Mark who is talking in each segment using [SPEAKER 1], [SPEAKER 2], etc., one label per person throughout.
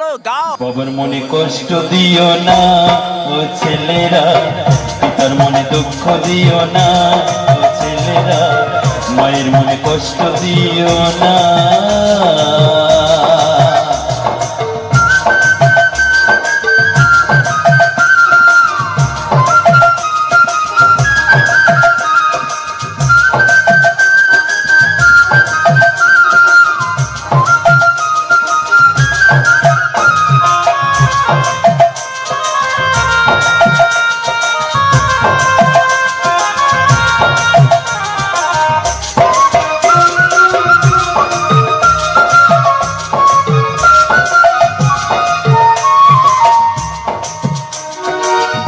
[SPEAKER 1] চলো গাও।
[SPEAKER 2] বাবার মনে কষ্ট দিও না ও ছেলেরা, পিতার মনে দুঃখ দিও না ও ছেলেরা, মায়ের মনে কষ্ট দিও না।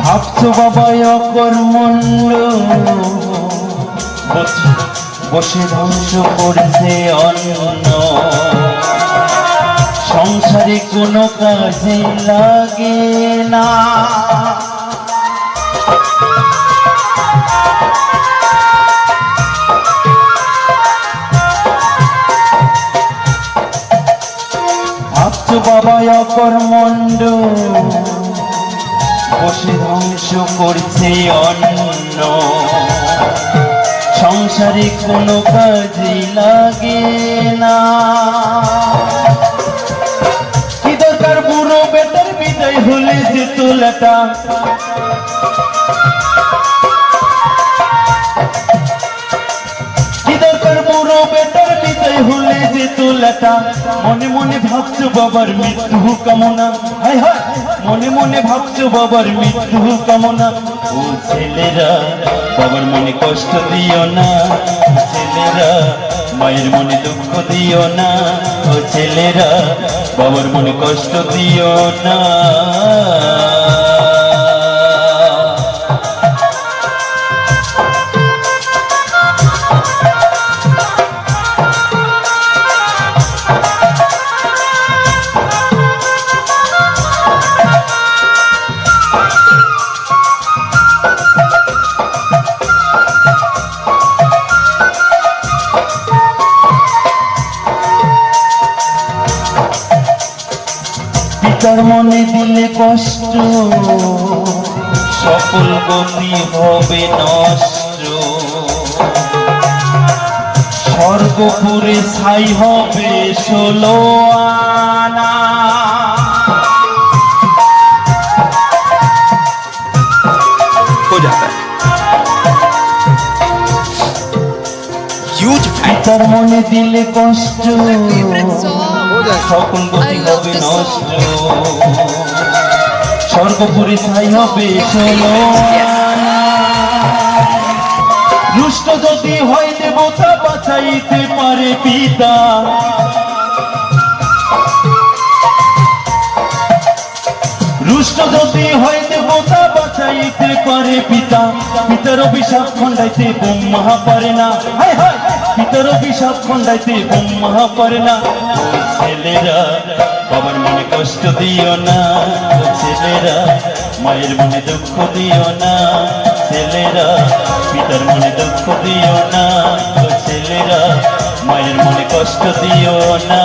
[SPEAKER 2] ভাবছো বাবা অকর্মণ্য বসে ধ্বংস করছে অন্য, সংসারে কোনো কাজে লাগে না। ভাবছো বাবা অকর্মণ্য বসে ধ্বংস করছে অন্য, সংসারে কোনো কাজে লাগে না। কি দরকার বুড়ো বেটার বিদায় হলে যে তোলাটা, কি দরকার বুড়ো বেটার বিদায় হলে যে তোলাটা। মনে মনে ভাবছো বাবার মৃত্যু কামনা, হায় হায় মনে মনে ভাবছো বাবার মৃত্যু কামনা। ও ছেলেরা বাবার মনে কষ্ট দিও না, ছেলেরা মায়ের মনে দুঃখ দিও না। ও ছেলেরা বাবার মনে কষ্ট দিও না। পিতার মনে দিলে কষ্ট, সকল গতি হবে নষ্ট, স্বর্গপুরে ছাই হবে 16 আনা। পিতার মনে দিলে কষ্ট, সকল গতি হবে নষ্ট, স্বর্গপুরে ছাই হবে 16 আনা। রুষ্ট যদি হয় দেবতা বাঁচাইতে পারে পিতা, রুষ্ট যদি হয় দেবতা বাঁচাইতে পারে পিতা। পিতার অভিশাপ খণ্ডাইতে ব্রহ্মা পারে না, হায় হায় পিতার অভিশাপ খণ্ডাইতে ব্রহ্মা পারে না। ও ছেলেরা বাবার মনে কষ্ট দিও না, ও ছেলেরা মায়ের মনে দুঃখ দিও না। ছেলেরা পিতার মনে দুঃখ দিও না, ও ছেলেরা মায়ের মনে কষ্ট দিও না।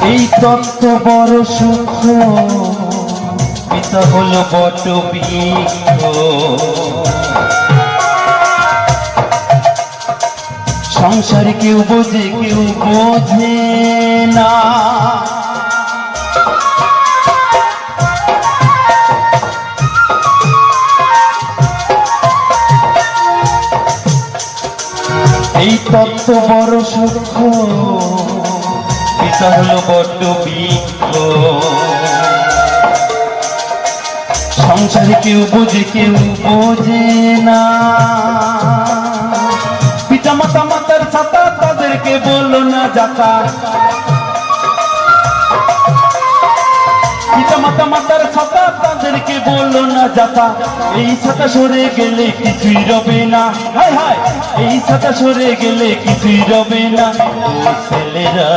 [SPEAKER 2] এই তত্ত্ব বড় সূক্ষ্ম, পিতা হলো বট বৃক্ষ, সংসারে কেউ বোঝে কেউ বোঝে না। এই তত্ত্ব বড় সূক্ষ্ম, পিতা হলো বট বৃক্ষ, সংসারে কেউ বোঝে কেউ বোঝে না। বললো না যাতা পিতা মাতা মাতার ছাতা তাদেরকে বললো না যাতা এই ছাতা সরে গেলে কিছুই রবে না হায় হায় এই ছাতা সরে গেলে কিছুই রবে না ও ছেলেরা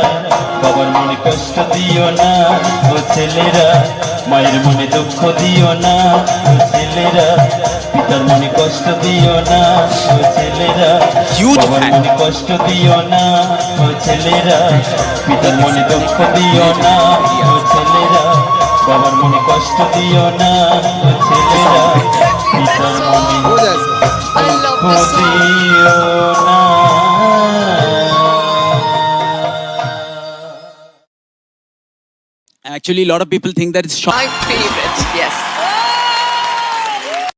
[SPEAKER 2] বাবার মনে কষ্ট দিও না ও ছেলেরা মায়ের মনে দুঃখ দিও না ও ছেলেরা পিতার মনে কষ্ট দিও না ও ছেলেরা বাবার মনে কষ্ট দিও না ও ছেলেরা পিতার মনে দুঃখ দিও না ও ছেলেরা বাবার মনে কষ্ট দিও না ও ছেলেরা পিতার মনে দুঃখ দিও না।
[SPEAKER 1] Actually, a lot of people think that it's
[SPEAKER 3] My favorite, yes.